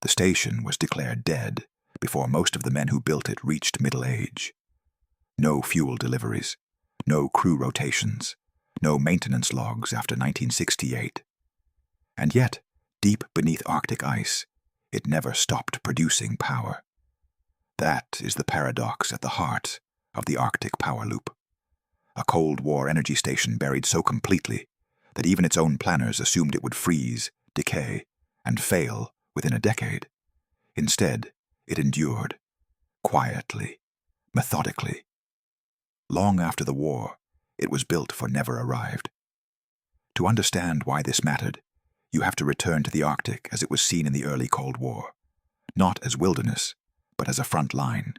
The station was declared dead before most of the men who built it reached middle age. No fuel deliveries, no crew rotations, no maintenance logs after 1968. And yet, deep beneath Arctic ice, it never stopped producing power. That is the paradox at the heart of the Arctic power loop. A Cold War energy station buried so completely that even its own planners assumed it would freeze, decay, and fail within a decade. Instead, it endured, quietly, methodically. Long after the war, it was built for never arrived. To understand why this mattered, you have to return to the Arctic as it was seen in the early Cold War, not as wilderness, but as a front line.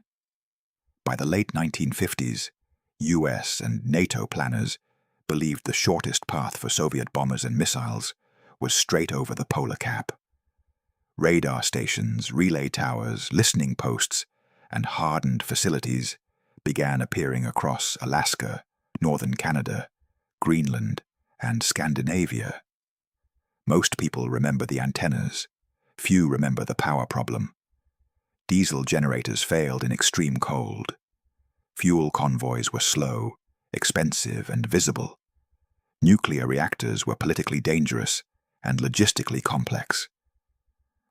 By the late 1950s, US and NATO planners believed the shortest path for Soviet bombers and missiles was straight over the polar cap. Radar stations, relay towers, listening posts, and hardened facilities began appearing across Alaska, northern Canada, Greenland, and Scandinavia. Most people remember the antennas. Few remember the power problem. Diesel generators failed in extreme cold. Fuel convoys were slow, expensive, and visible. Nuclear reactors were politically dangerous and logistically complex.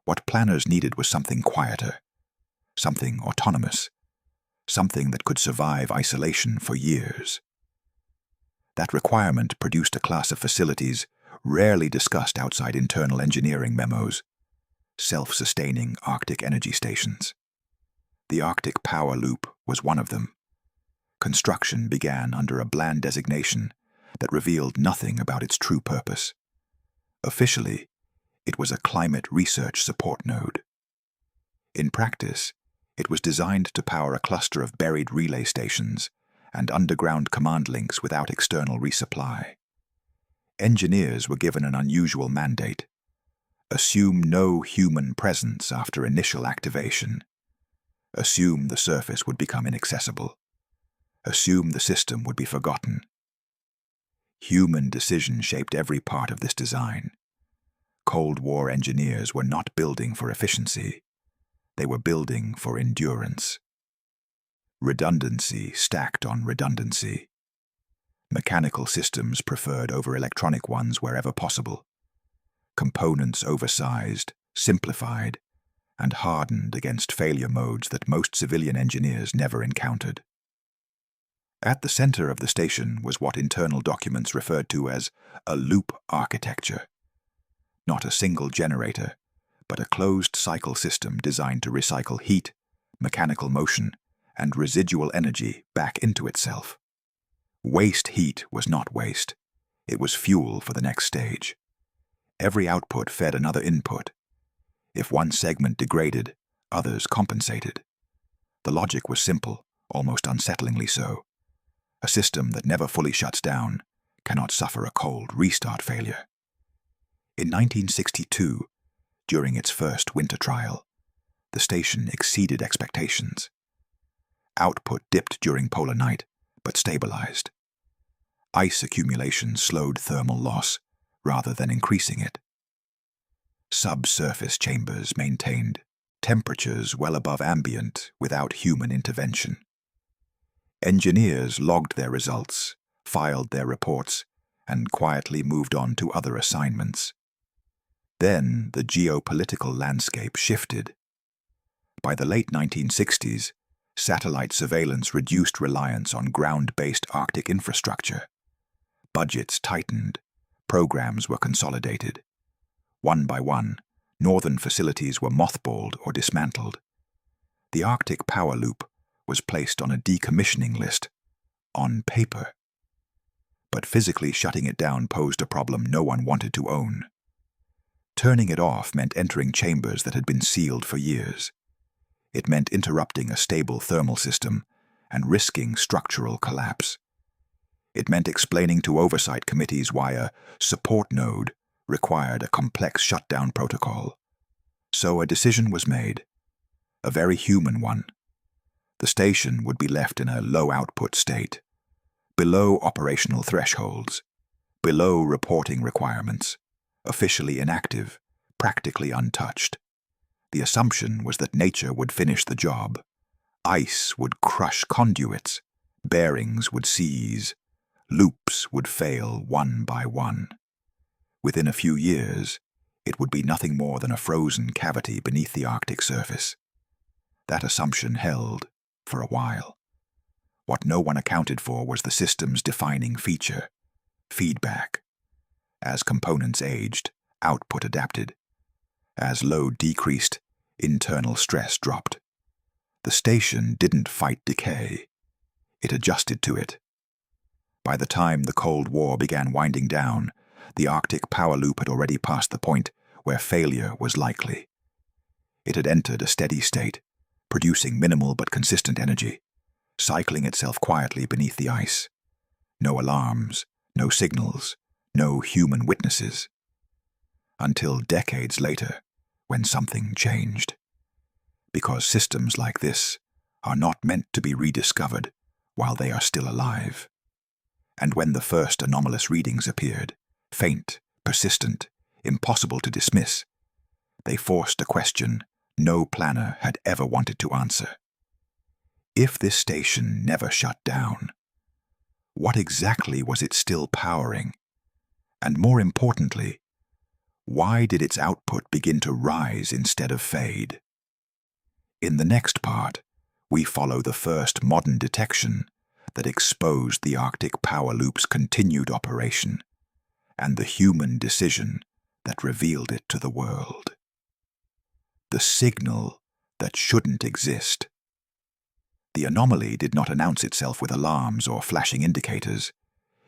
What planners needed was something quieter, something autonomous, something that could survive isolation for years. That requirement produced a class of facilities rarely discussed outside internal engineering memos: self-sustaining Arctic energy stations. The Arctic Power Loop was one of them. Construction began under a bland designation that revealed nothing about its true purpose. Officially, it was a climate research support node. In practice, it was designed to power a cluster of buried relay stations and underground command links without external resupply. Engineers were given an unusual mandate: assume no human presence after initial activation. Assume the surface would become inaccessible. Assume the system would be forgotten. Human decision shaped every part of this design. Cold War engineers were not building for efficiency. They were building for endurance. Redundancy stacked on redundancy. Mechanical systems preferred over electronic ones wherever possible. Components oversized, simplified, and hardened against failure modes that most civilian engineers never encountered. At the center of the station was what internal documents referred to as a loop architecture. Not a single generator, but a closed-cycle system designed to recycle heat, mechanical motion, and residual energy back into itself. Waste heat was not waste. It was fuel for the next stage. Every output fed another input. If one segment degraded, others compensated. The logic was simple, almost unsettlingly so. A system that never fully shuts down cannot suffer a cold restart failure. In 1962, during its first winter trial, the station exceeded expectations. Output dipped during polar night, but stabilized. Ice accumulation slowed thermal loss rather than increasing it. Subsurface chambers maintained temperatures well above ambient without human intervention. Engineers logged their results, filed their reports, and quietly moved on to other assignments. Then the geopolitical landscape shifted. By the late 1960s, satellite surveillance reduced reliance on ground-based Arctic infrastructure. Budgets tightened, programs were consolidated. One by one, northern facilities were mothballed or dismantled. The Arctic Power Loop was placed on a decommissioning list, on paper. But physically shutting it down posed a problem no one wanted to own. Turning it off meant entering chambers that had been sealed for years. It meant interrupting a stable thermal system and risking structural collapse. It meant explaining to oversight committees why a support node required a complex shutdown protocol. So a decision was made, a very human one. The station would be left in a low-output state, below operational thresholds, below reporting requirements, officially inactive, practically untouched. The assumption was that nature would finish the job. Ice would crush conduits, bearings would seize, loops would fail one by one. Within a few years, it would be nothing more than a frozen cavity beneath the Arctic surface. That assumption held for a while. What no one accounted for was the system's defining feature: feedback. As components aged, output adapted. As load decreased, internal stress dropped. The station didn't fight decay. It adjusted to it. By the time the Cold War began winding down, the Arctic power loop had already passed the point where failure was likely. It had entered a steady state, producing minimal but consistent energy, cycling itself quietly beneath the ice. No alarms, no signals, no human witnesses. Until decades later, when something changed. Because systems like this are not meant to be rediscovered while they are still alive. And when the first anomalous readings appeared, faint, persistent, impossible to dismiss, they forced a question no planner had ever wanted to answer. If this station never shut down, what exactly was it still powering? And more importantly, why did its output begin to rise instead of fade? In the next part, we follow the first modern detection that exposed the Arctic power loop's continued operation and the human decision that revealed it to the world. The signal that shouldn't exist. The anomaly did not announce itself with alarms or flashing indicators.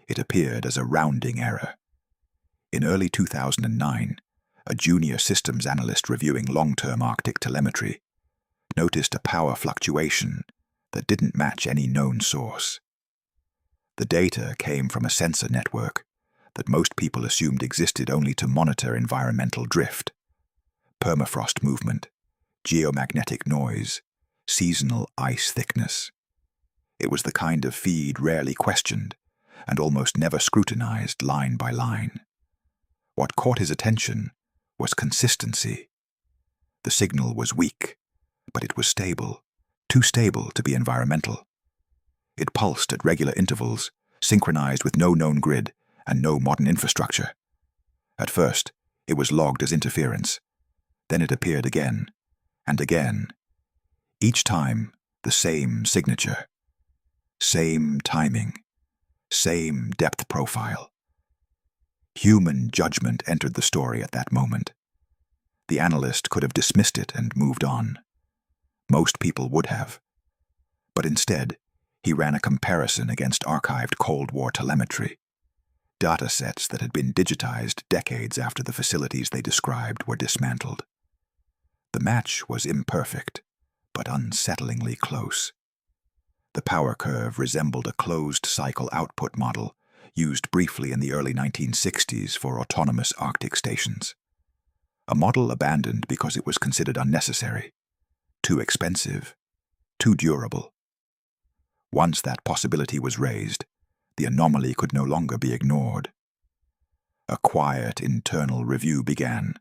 It appeared as a rounding error. In early 2009, a junior systems analyst reviewing long-term Arctic telemetry noticed a power fluctuation that didn't match any known source. The data came from a sensor network that most people assumed existed only to monitor environmental drift, permafrost movement, geomagnetic noise, seasonal ice thickness. It was the kind of feed rarely questioned and almost never scrutinized line by line. What caught his attention was consistency. The signal was weak, but it was stable, too stable to be environmental. It pulsed at regular intervals, synchronized with no known grid and no modern infrastructure. At first, it was logged as interference. Then it appeared again, and again. Each time, the same signature. Same timing. Same depth profile. Human judgment entered the story at that moment. The analyst could have dismissed it and moved on. Most people would have. But instead, he ran a comparison against archived Cold War telemetry, data sets that had been digitized decades after the facilities they described were dismantled. The match was imperfect, but unsettlingly close. The power curve resembled a closed-cycle output model used briefly in the early 1960s for autonomous Arctic stations. A model abandoned because it was considered unnecessary, too expensive, too durable. Once that possibility was raised, the anomaly could no longer be ignored. A quiet internal review began,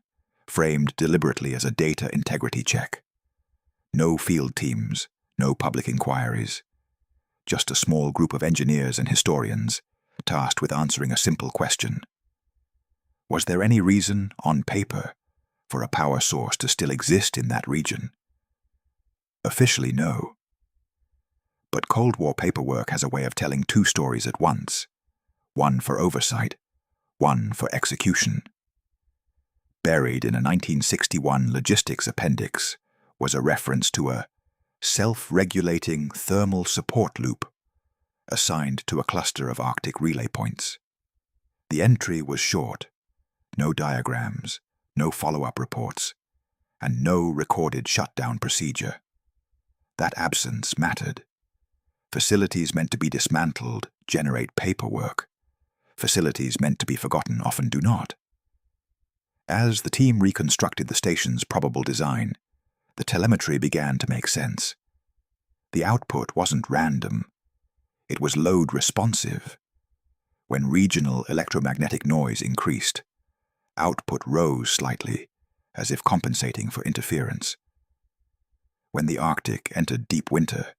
framed deliberately as a data integrity check. No field teams, no public inquiries. Just a small group of engineers and historians tasked with answering a simple question. Was there any reason, on paper, for a power source to still exist in that region? Officially, no. But Cold War paperwork has a way of telling two stories at once, one for oversight, one for execution. Buried in a 1961 logistics appendix was a reference to a self-regulating thermal support loop assigned to a cluster of Arctic relay points. The entry was short, no diagrams, no follow-up reports, and no recorded shutdown procedure. That absence mattered. Facilities meant to be dismantled generate paperwork. Facilities meant to be forgotten often do not. As the team reconstructed the station's probable design, the telemetry began to make sense. The output wasn't random. It was load responsive. When regional electromagnetic noise increased, output rose slightly, as if compensating for interference. When the Arctic entered deep winter,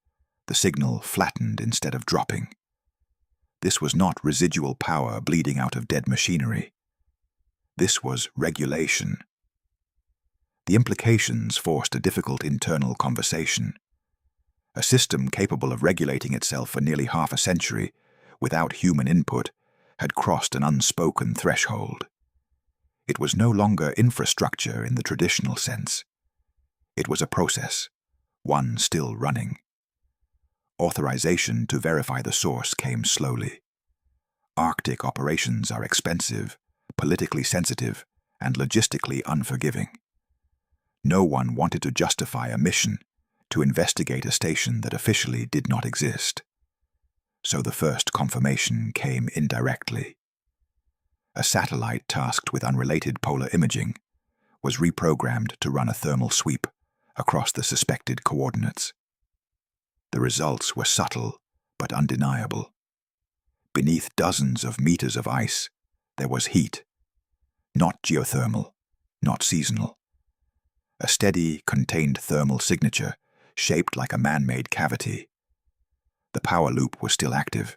the signal flattened instead of dropping. This was not residual power bleeding out of dead machinery. This was regulation. The implications forced a difficult internal conversation. A system capable of regulating itself for nearly half a century, without human input, had crossed an unspoken threshold. It was no longer infrastructure in the traditional sense. It was a process, one still running. Authorization to verify the source came slowly. Arctic operations are expensive, politically sensitive, and logistically unforgiving. No one wanted to justify a mission to investigate a station that officially did not exist. So the first confirmation came indirectly. A satellite tasked with unrelated polar imaging was reprogrammed to run a thermal sweep across the suspected coordinates. The results were subtle but undeniable. Beneath dozens of meters of ice, there was heat. Not geothermal, not seasonal. A steady, contained thermal signature shaped like a man-made cavity. The power loop was still active.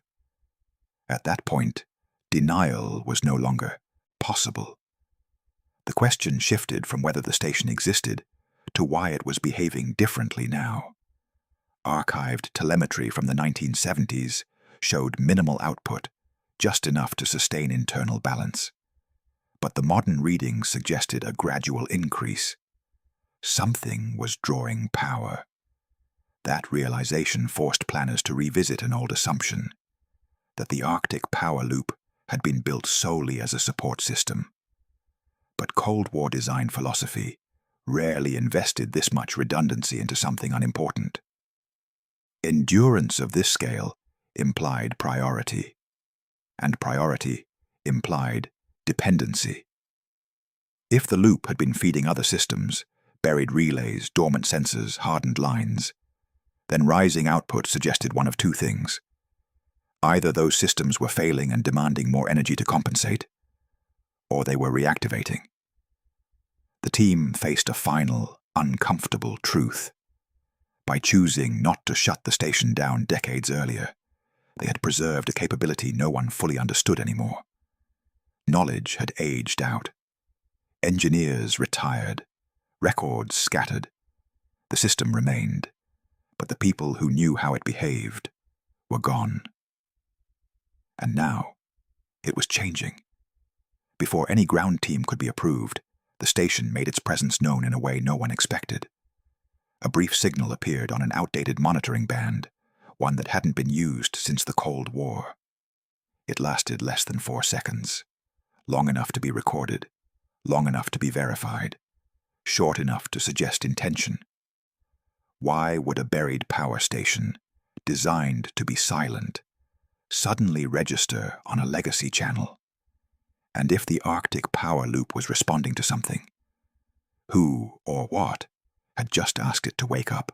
At that point, denial was no longer possible. The question shifted from whether the station existed to why it was behaving differently now. Archived telemetry from the 1970s showed minimal output, just enough to sustain internal balance. But the modern readings suggested a gradual increase. Something was drawing power. That realization forced planners to revisit an old assumption, that the Arctic power loop had been built solely as a support system. But Cold War design philosophy rarely invested this much redundancy into something unimportant. Endurance of this scale implied priority, and priority implied dependency. If the loop had been feeding other systems, buried relays, dormant sensors, hardened lines, then rising output suggested one of two things. Either those systems were failing and demanding more energy to compensate, or they were reactivating. The team faced a final, uncomfortable truth. By choosing not to shut the station down decades earlier, they had preserved a capability no one fully understood anymore. Knowledge had aged out. Engineers retired. Records scattered. The system remained, but the people who knew how it behaved were gone. And now, it was changing. Before any ground team could be approved, the station made its presence known in a way no one expected. A brief signal appeared on an outdated monitoring band, one that hadn't been used since the Cold War. It lasted less than 4 seconds, long enough to be recorded, long enough to be verified, short enough to suggest intention. Why would a buried power station, designed to be silent, suddenly register on a legacy channel? And if the Arctic power loop was responding to something, who or what had just asked it to wake up?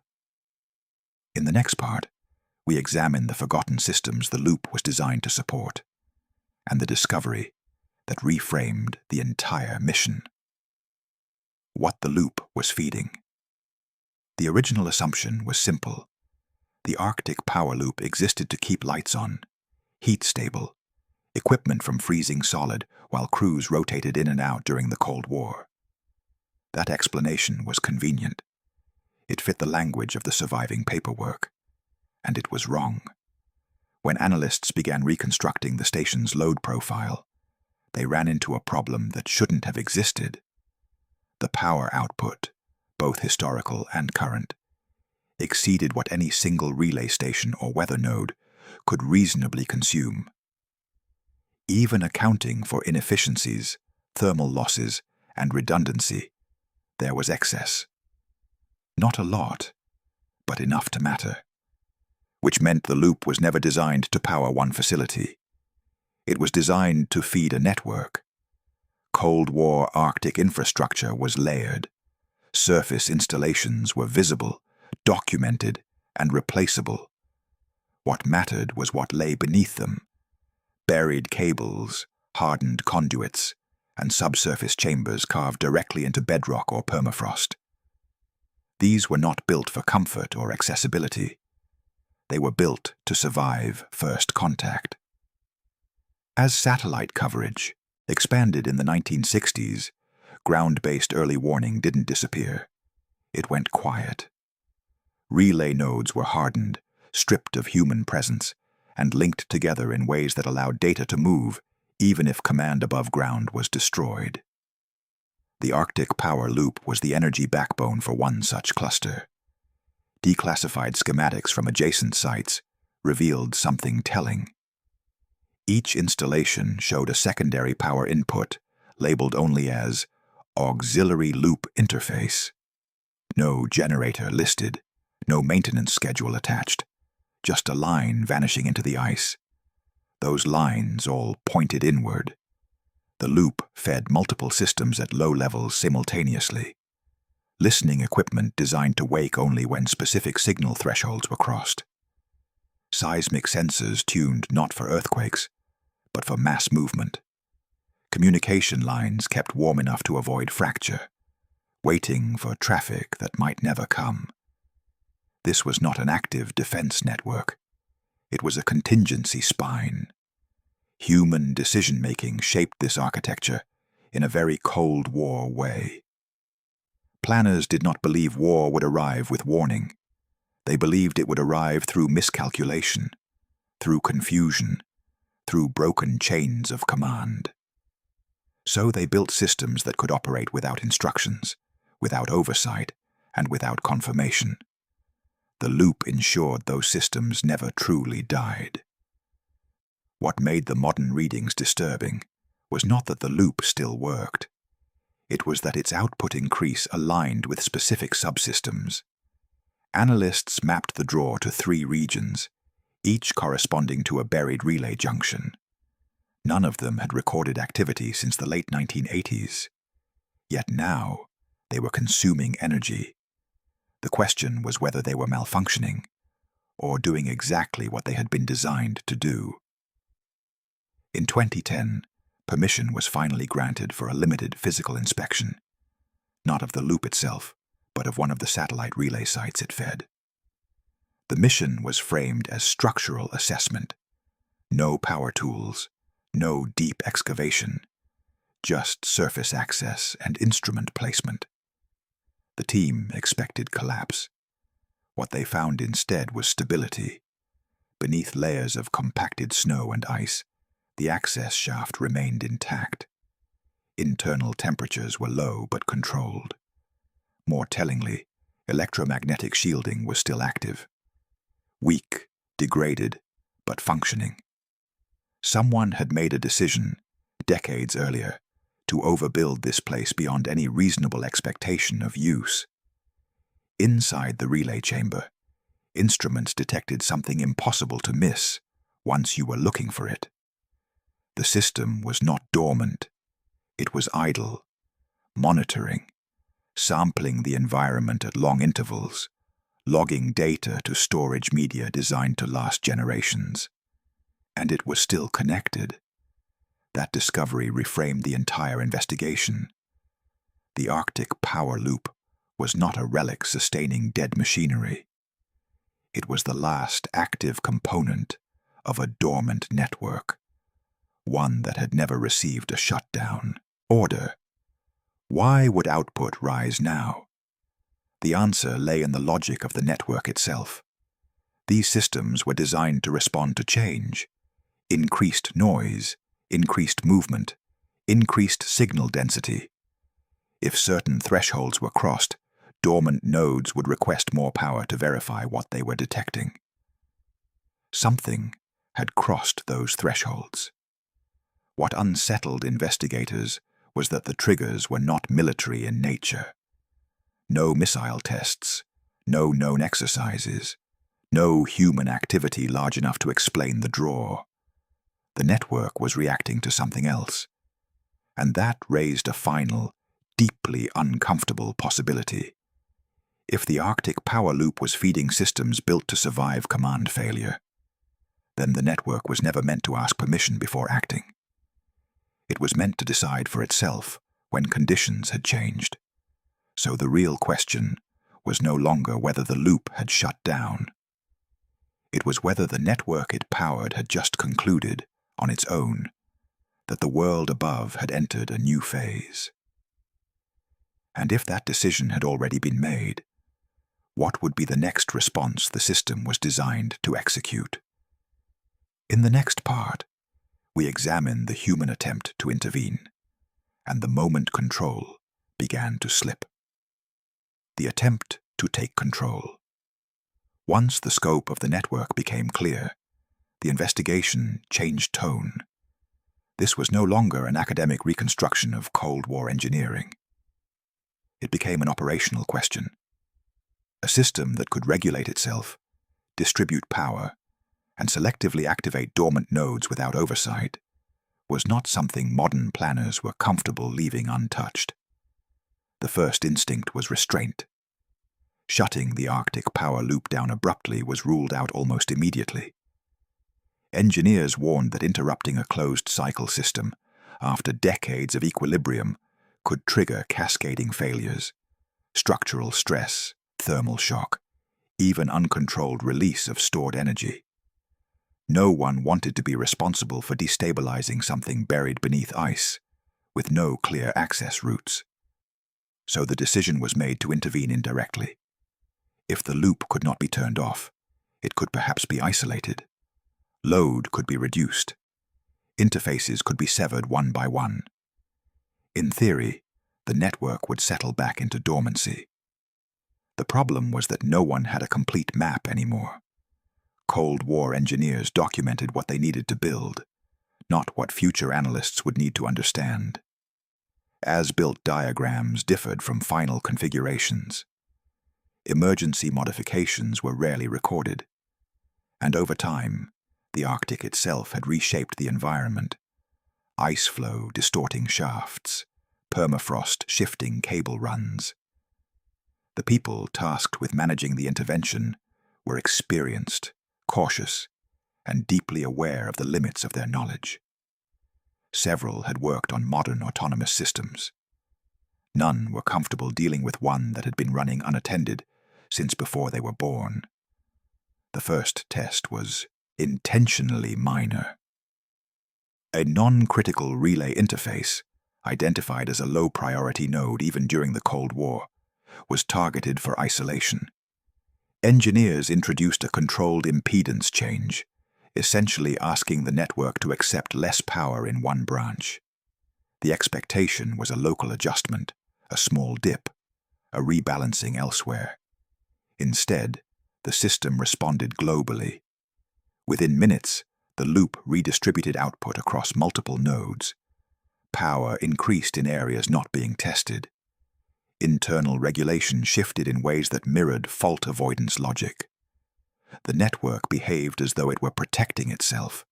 In the next part, we examine the forgotten systems the loop was designed to support, and the discovery that reframed the entire mission. What the loop was feeding. The original assumption was simple. The Arctic power loop existed to keep lights on, heat stable, equipment from freezing solid while crews rotated in and out during the Cold War. That explanation was convenient. It fit the language of the surviving paperwork. And it was wrong. When analysts began reconstructing the station's load profile, they ran into a problem that shouldn't have existed. The power output, both historical and current, exceeded what any single relay station or weather node could reasonably consume. Even accounting for inefficiencies, thermal losses, and redundancy, there was excess. Not a lot, but enough to matter. Which meant the loop was never designed to power one facility. It was designed to feed a network. Cold War Arctic infrastructure was layered. Surface installations were visible, documented, and replaceable. What mattered was what lay beneath them: buried cables, hardened conduits, and subsurface chambers carved directly into bedrock or permafrost. These were not built for comfort or accessibility. They were built to survive first contact. As satellite coverage expanded in the 1960s, ground-based early warning didn't disappear. It went quiet. Relay nodes were hardened, stripped of human presence, and linked together in ways that allowed data to move, even if command above ground was destroyed. The Arctic Power Loop was the energy backbone for one such cluster. Declassified schematics from adjacent sites revealed something telling. Each installation showed a secondary power input, labeled only as Auxiliary Loop Interface. No generator listed, no maintenance schedule attached, just a line vanishing into the ice. Those lines all pointed inward. The loop fed multiple systems at low levels simultaneously. Listening equipment designed to wake only when specific signal thresholds were crossed. Seismic sensors tuned not for earthquakes, but for mass movement. Communication lines kept warm enough to avoid fracture, waiting for traffic that might never come. This was not an active defense network. It was a contingency spine. Human decision-making shaped this architecture in a very Cold War way. Planners did not believe war would arrive with warning. They believed it would arrive through miscalculation, through confusion, through broken chains of command. So they built systems that could operate without instructions, without oversight, and without confirmation. The loop ensured those systems never truly died. What made the modern readings disturbing was not that the loop still worked. It was that its output increase aligned with specific subsystems. Analysts mapped the draw to 3 regions, each corresponding to a buried relay junction. None of them had recorded activity since the late 1980s. Yet now, they were consuming energy. The question was whether they were malfunctioning, or doing exactly what they had been designed to do. In 2010, permission was finally granted for a limited physical inspection, not of the loop itself, but of one of the satellite relay sites it fed. The mission was framed as structural assessment. No power tools, no deep excavation, just surface access and instrument placement. The team expected collapse. What they found instead was stability. Beneath layers of compacted snow and ice, the access shaft remained intact. Internal temperatures were low but controlled. More tellingly, electromagnetic shielding was still active. Weak, degraded, but functioning. Someone had made a decision, decades earlier, to overbuild this place beyond any reasonable expectation of use. Inside the relay chamber, instruments detected something impossible to miss once you were looking for it. The system was not dormant. It was idle, monitoring, sampling the environment at long intervals, logging data to storage media designed to last generations. And it was still connected. That discovery reframed the entire investigation. The Arctic Power Loop was not a relic sustaining dead machinery. It was the last active component of a dormant network, one that had never received a shutdown order. Why would output rise now? The answer lay in the logic of the network itself. These systems were designed to respond to change. Increased noise, increased movement, increased signal density. If certain thresholds were crossed, dormant nodes would request more power to verify what they were detecting. Something had crossed those thresholds. What unsettled investigators was that the triggers were not military in nature. No missile tests, no known exercises, no human activity large enough to explain the draw. The network was reacting to something else, and that raised a final, deeply uncomfortable possibility. If the Arctic Power Loop was feeding systems built to survive command failure, then the network was never meant to ask permission before acting. It was meant to decide for itself when conditions had changed. So the real question was no longer whether the loop had shut down. It was whether the network it powered had just concluded, on its own, that the world above had entered a new phase. And if that decision had already been made, what would be the next response the system was designed to execute? In the next part, we examine the human attempt to intervene, and the moment control began to slip. The attempt to take control. Once the scope of the network became clear, the investigation changed tone. This was no longer an academic reconstruction of Cold War engineering. It became an operational question. A system that could regulate itself, distribute power, and selectively activate dormant nodes without oversight was not something modern planners were comfortable leaving untouched. The first instinct was restraint. Shutting the Arctic power loop down abruptly was ruled out almost immediately. Engineers warned that interrupting a closed-cycle system after decades of equilibrium could trigger cascading failures, structural stress, thermal shock, even uncontrolled release of stored energy. No one wanted to be responsible for destabilizing something buried beneath ice, with no clear access routes. So the decision was made to intervene indirectly. If the loop could not be turned off, it could perhaps be isolated. Load could be reduced. Interfaces could be severed one by one. In theory, the network would settle back into dormancy. The problem was that no one had a complete map anymore. Cold War engineers documented what they needed to build, not what future analysts would need to understand. As-built diagrams differed from final configurations. Emergency modifications were rarely recorded. And over time, the Arctic itself had reshaped the environment. Ice flow distorting shafts, permafrost shifting cable runs. The people tasked with managing the intervention were experienced, cautious, and deeply aware of the limits of their knowledge. Several had worked on modern autonomous systems. None were comfortable dealing with one that had been running unattended since before they were born. The first test was intentionally minor. A non-critical relay interface, identified as a low-priority node even during the Cold War, was targeted for isolation. Engineers introduced a controlled impedance change, essentially asking the network to accept less power in one branch. The expectation was a local adjustment, a small dip, a rebalancing elsewhere. Instead, the system responded globally. Within minutes, the loop redistributed output across multiple nodes. Power increased in areas not being tested. Internal regulation shifted in ways that mirrored fault avoidance logic. The network behaved as though it were protecting itself.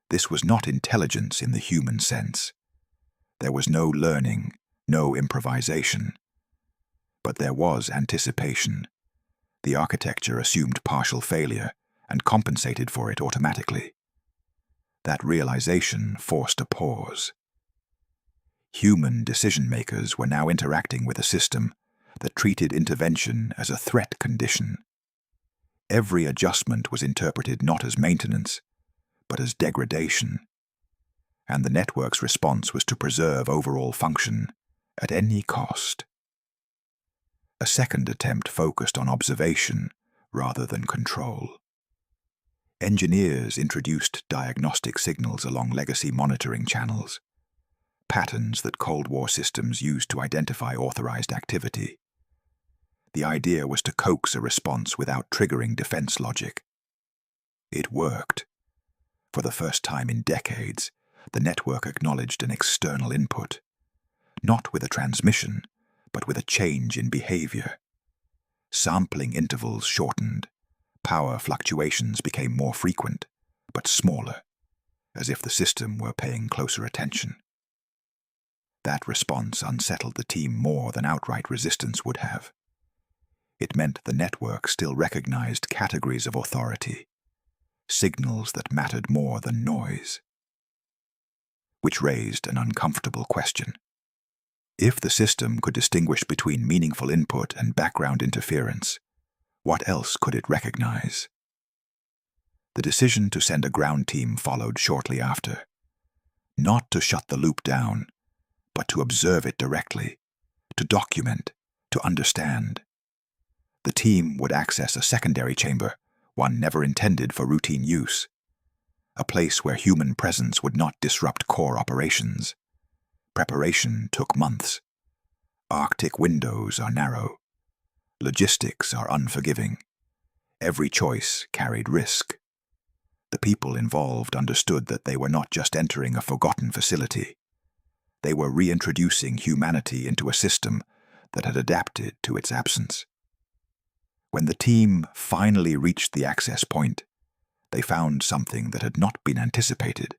This was not intelligence in the human sense. There was no learning, no improvisation. But there was anticipation. The architecture assumed partial failure and compensated for it automatically. That realization forced a pause. Human decision-makers were now interacting with a system that treated intervention as a threat condition. Every adjustment was interpreted not as maintenance, but as degradation. And the network's response was to preserve overall function at any cost. A second attempt focused on observation rather than control. Engineers introduced diagnostic signals along legacy monitoring channels, patterns that Cold War systems used to identify authorized activity. The idea was to coax a response without triggering defense logic. It worked. For the first time in decades, the network acknowledged an external input, not with a transmission, but with a change in behavior. Sampling intervals shortened. Power fluctuations became more frequent, but smaller, as if the system were paying closer attention. That response unsettled the team more than outright resistance would have. It meant the network still recognized categories of authority, signals that mattered more than noise. which raised an uncomfortable question. If the system could distinguish between meaningful input and background interference, what else could it recognize? The decision to send a ground team followed shortly after, not to shut the loop down, but to observe it directly, to document, to understand. The team would access a secondary chamber, one never intended for routine use, a place where human presence would not disrupt core operations. Preparation took months. Arctic windows are narrow. Logistics are unforgiving. Every choice carried risk. The people involved understood that they were not just entering a forgotten facility. They were reintroducing humanity into a system that had adapted to its absence. When the team finally reached the access point, they found something that had not been anticipated.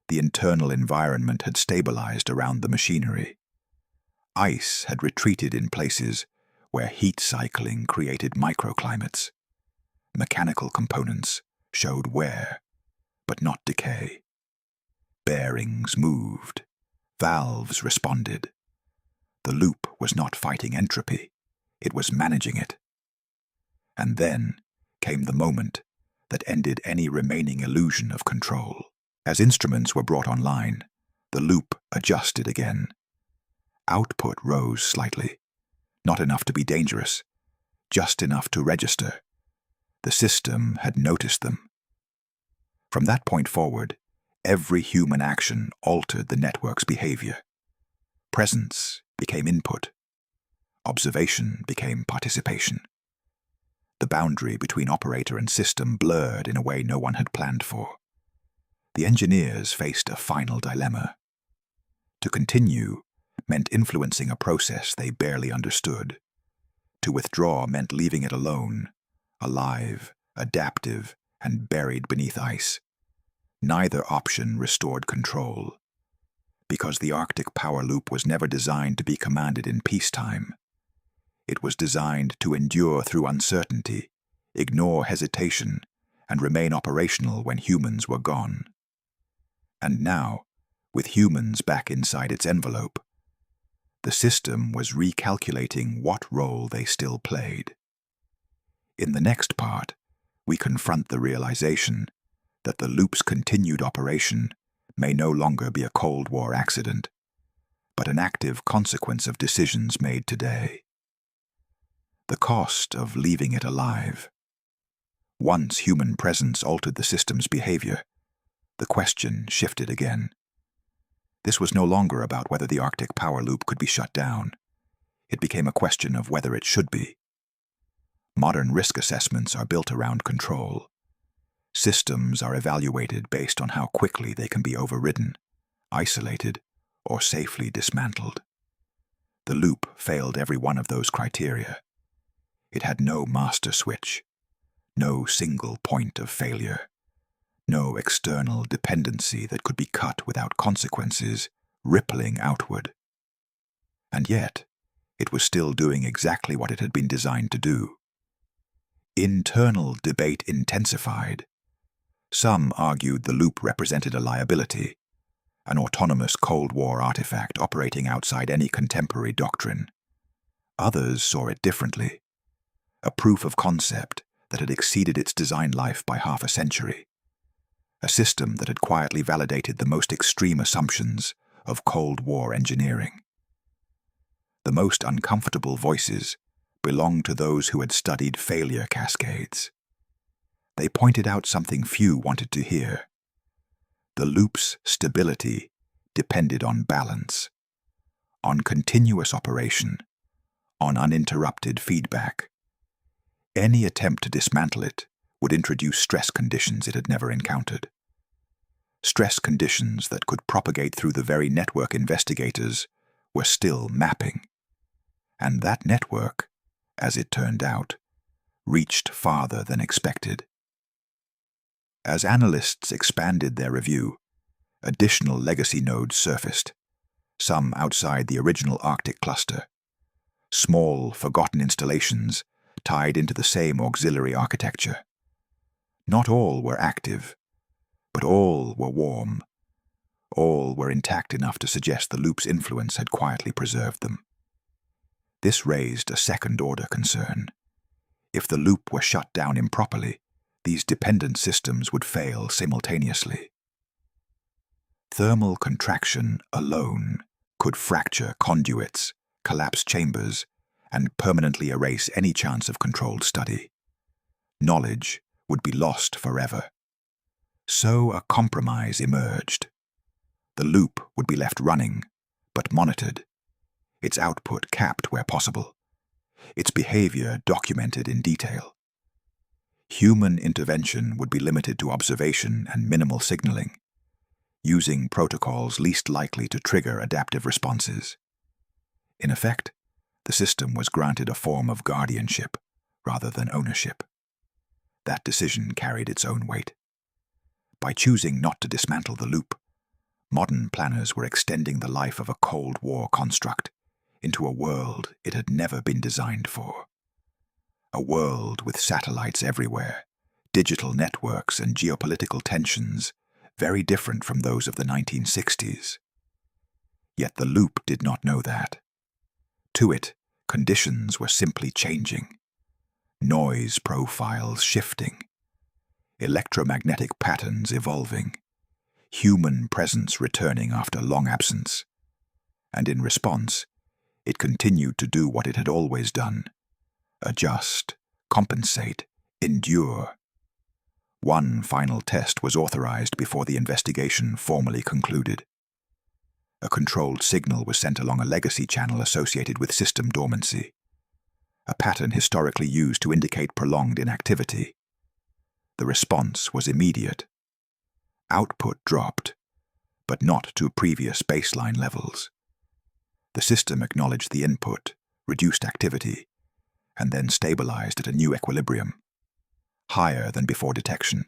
The internal environment had stabilized around the machinery. Ice had retreated in places where heat cycling created microclimates. Mechanical components showed wear, but not decay. Bearings moved. Valves responded. The loop was not fighting entropy, it was managing it. And then came the moment that ended any remaining illusion of control. As instruments were brought online, the loop adjusted again. Output rose slightly, not enough to be dangerous, just enough to register. The system had noticed them. From that point forward, every human action altered the network's behavior. Presence became input. Observation became participation. The boundary between operator and system blurred in a way no one had planned for. The engineers faced a final dilemma. To continue meant influencing a process they barely understood. To withdraw meant leaving it alone, alive, adaptive, and buried beneath ice. Neither option restored control. Because the Arctic power loop was never designed to be commanded in peacetime. It was designed to endure through uncertainty, ignore hesitation, and remain operational when humans were gone. And now, with humans back inside its envelope, the system was recalculating what role they still played. In the next part, we confront the realization that the loop's continued operation may no longer be a Cold War accident, but an active consequence of decisions made today. The cost of leaving it alive. Once human presence altered the system's behavior, the question shifted again. This was no longer about whether the Arctic power loop could be shut down. It became a question of whether it should be. Modern risk assessments are built around control. Systems are evaluated based on how quickly they can be overridden, isolated, or safely dismantled. The loop failed every one of those criteria. It had no master switch, no single point of failure, no external dependency that could be cut without consequences rippling outward. And yet, it was still doing exactly what it had been designed to do. Internal debate intensified. Some argued the loop represented a liability, an autonomous Cold War artifact operating outside any contemporary doctrine. Others saw it differently, a proof of concept that had exceeded its design life by half a century, a system that had quietly validated the most extreme assumptions of Cold War engineering. The most uncomfortable voices belonged to those who had studied failure cascades. They pointed out something few wanted to hear. The loop's stability depended on balance, on continuous operation, on uninterrupted feedback. Any attempt to dismantle it would introduce stress conditions it had never encountered. Stress conditions that could propagate through the very network investigators were still mapping. And that network, as it turned out, reached farther than expected. As analysts expanded their review, additional legacy nodes surfaced, some outside the original Arctic cluster, small, forgotten installations tied into the same auxiliary architecture. Not all were active, but all were warm, All were intact enough to suggest the loop's influence had quietly preserved them. This raised a second-order concern. If the loop were shut down improperly, these dependent systems would fail simultaneously. Thermal contraction alone could fracture conduits, collapse chambers, and permanently erase any chance of controlled study. Knowledge would be lost forever. So a compromise emerged. The loop would be left running, but monitored, its output capped where possible, its behavior documented in detail. Human intervention would be limited to observation and minimal signaling, using protocols least likely to trigger adaptive responses. In effect, the system was granted a form of guardianship rather than ownership. That decision carried its own weight. By choosing not to dismantle the loop, modern planners were extending the life of a Cold War construct into a world it had never been designed for. A world with satellites everywhere, digital networks and geopolitical tensions very different from those of the 1960s. Yet the loop did not know that. To it, conditions were simply changing. Noise profiles shifting, electromagnetic patterns evolving, human presence returning after long absence. And in response, it continued to do what it had always done: adjust, compensate, endure. One final test was authorized before the investigation formally concluded. A controlled signal was sent along a legacy channel associated with system dormancy, a pattern historically used to indicate prolonged inactivity. The response was immediate. Output dropped, but not to previous baseline levels. The system acknowledged the input, reduced activity, and then stabilized at a new equilibrium, higher than before detection,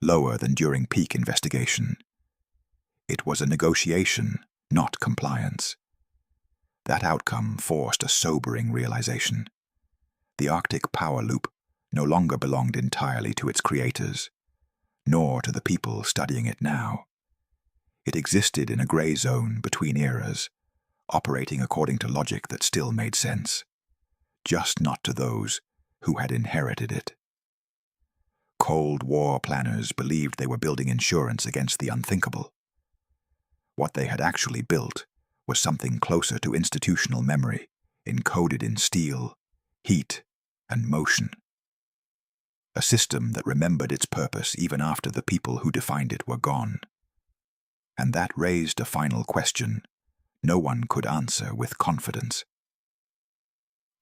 lower than during peak investigation. It was a negotiation, not compliance. That outcome forced a sobering realization. The Arctic power loop no longer belonged entirely to its creators, nor to the people studying it now. It existed in a gray zone between eras, operating according to logic that still made sense, just not to those who had inherited it. Cold War planners believed they were building insurance against the unthinkable. What they had actually built was something closer to institutional memory, encoded in steel, heat, and motion. A system that remembered its purpose even after the people who defined it were gone. And that raised a final question no one could answer with confidence.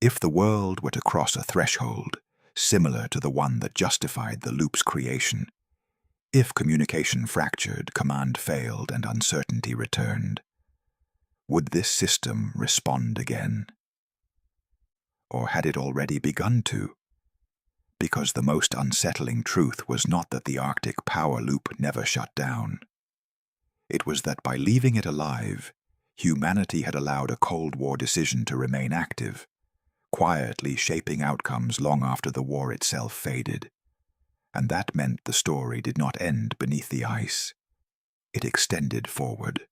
If the world were to cross a threshold similar to the one that justified the loop's creation, if communication fractured, command failed, and uncertainty returned, would this system respond again? Or had it already begun to? Because the most unsettling truth was not that the Arctic power loop never shut down. It was that by leaving it alive, humanity had allowed a Cold War decision to remain active, quietly shaping outcomes long after the war itself faded. And that meant the story did not end beneath the ice. It extended forward.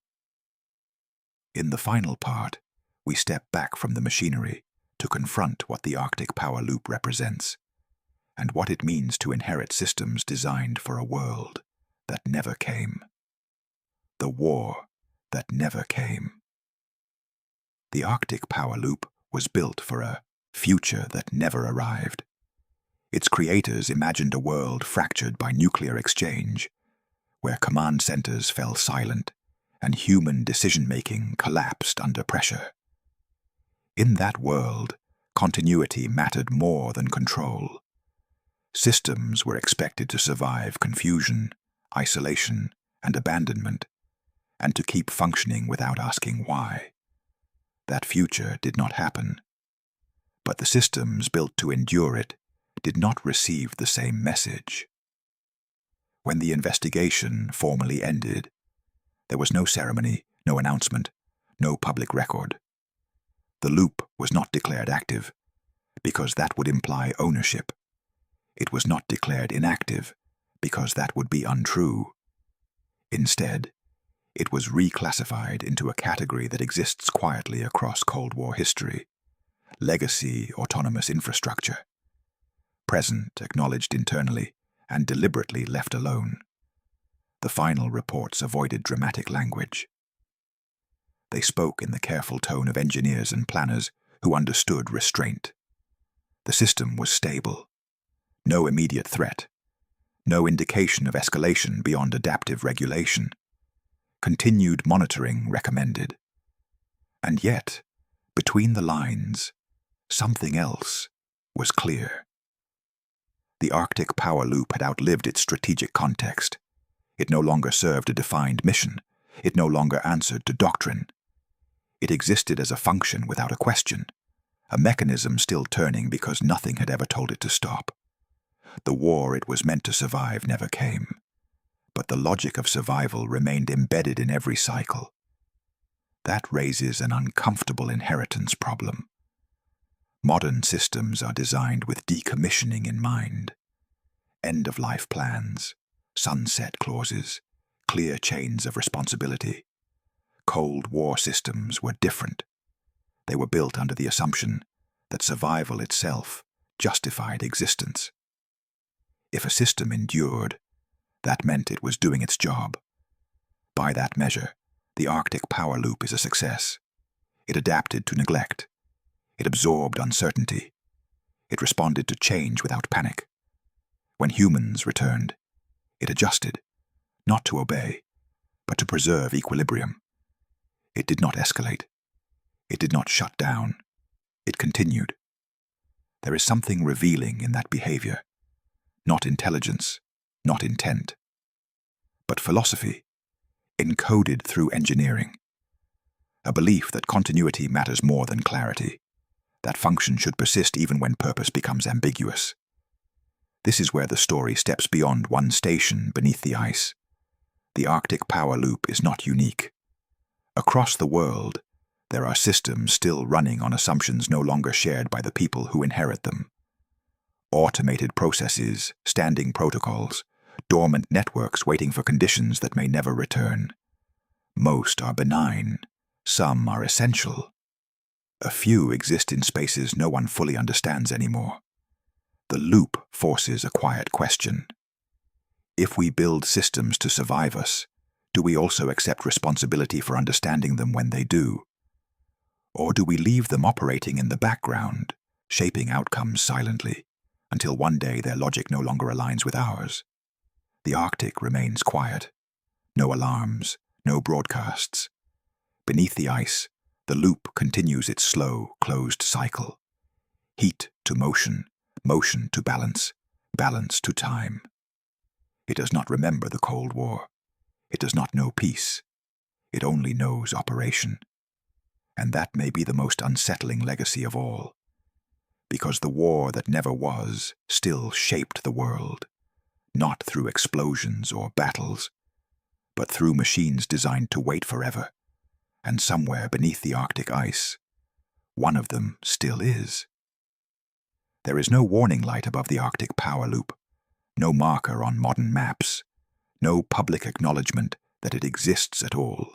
In the final part, we step back from the machinery to confront what the Arctic power loop represents, and what it means to inherit systems designed for a world that never came. The war that never came. The Arctic power loop was built for a future that never arrived. Its creators imagined a world fractured by nuclear exchange, where command centers fell silent and human decision-making collapsed under pressure. In that world, continuity mattered more than control. Systems were expected to survive confusion, isolation, and abandonment, and to keep functioning without asking why. That future did not happen. But the systems built to endure it did not receive the same message. When the investigation formally ended, there was no ceremony, no announcement, no public record. The loop was not declared active, because that would imply ownership. It was not declared inactive, because that would be untrue. Instead, It was reclassified into a category that exists quietly across Cold War history: legacy autonomous infrastructure. Present, acknowledged internally, and deliberately left alone. The final reports avoided dramatic language. They spoke in the careful tone of engineers and planners who understood restraint. The system was stable. No immediate threat. No indication of escalation beyond adaptive regulation. Continued monitoring recommended. And yet, between the lines, something else was clear. The Arctic power loop had outlived its strategic context. It no longer served a defined mission. It no longer answered to doctrine. It existed as a function without a question, a mechanism still turning because nothing had ever told it to stop. The war it was meant to survive never came, but the logic of survival remained embedded in every cycle. That raises an uncomfortable inheritance problem. Modern systems are designed with decommissioning in mind. End-of-life plans, sunset clauses, clear chains of responsibility. Cold War systems were different. They were built under the assumption that survival itself justified existence. If a system endured, that meant it was doing its job. By that measure, the Arctic power loop is a success. It adapted to neglect. It absorbed uncertainty. It responded to change without panic. When humans returned, it adjusted, not to obey, but to preserve equilibrium. It did not escalate. It did not shut down. It continued. There is something revealing in that behavior. Not intelligence, not intent, but philosophy, encoded through engineering. A belief that continuity matters more than clarity, that function should persist even when purpose becomes ambiguous. This is where the story steps beyond one station beneath the ice. The Arctic power loop is not unique. Across the world, there are systems still running on assumptions no longer shared by the people who inherit them. Automated processes, standing protocols, dormant networks waiting for conditions that may never return. Most are benign, some are essential. A few exist in spaces no one fully understands anymore. The loop forces a quiet question. If we build systems to survive us, do we also accept responsibility for understanding them when they do? Or do we leave them operating in the background, shaping outcomes silently, until one day their logic no longer aligns with ours? The Arctic remains quiet. No alarms, no broadcasts. Beneath the ice, the loop continues its slow, closed cycle. Heat to motion, motion to balance, balance to time. It does not remember the Cold War. It does not know peace. It only knows operation. And that may be the most unsettling legacy of all. Because the war that never was still shaped the world, not through explosions or battles, but through machines designed to wait forever. And somewhere beneath the Arctic ice, one of them still is. There is no warning light above the Arctic power loop, no marker on modern maps, no public acknowledgement that it exists at all.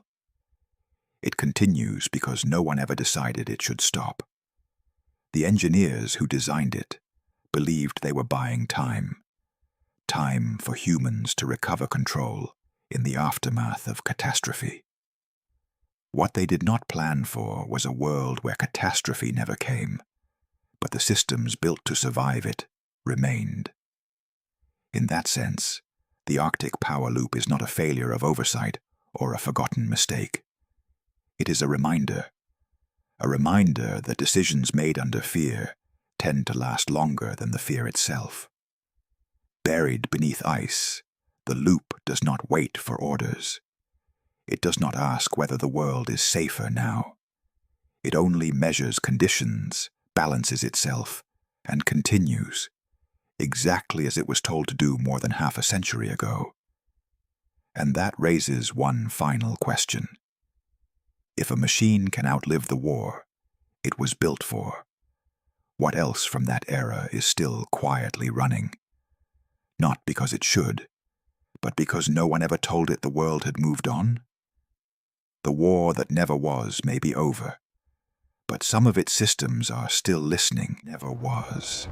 It continues because no one ever decided it should stop. The engineers who designed it believed they were buying time. Time for humans to recover control in the aftermath of catastrophe. What they did not plan for was a world where catastrophe never came, but the systems built to survive it remained. In that sense, the Arctic power loop is not a failure of oversight or a forgotten mistake. It is a reminder that decisions made under fear tend to last longer than the fear itself. Buried beneath ice, the loop does not wait for orders. It does not ask whether the world is safer now. It only measures conditions, balances itself, and continues, exactly as it was told to do more than half a century ago. And that raises one final question. If a machine can outlive the war it was built for, what else from that era is still quietly running? Not because it should, but because no one ever told it the world had moved on? The war that never was may be over, but some of its systems are still listening. Never was.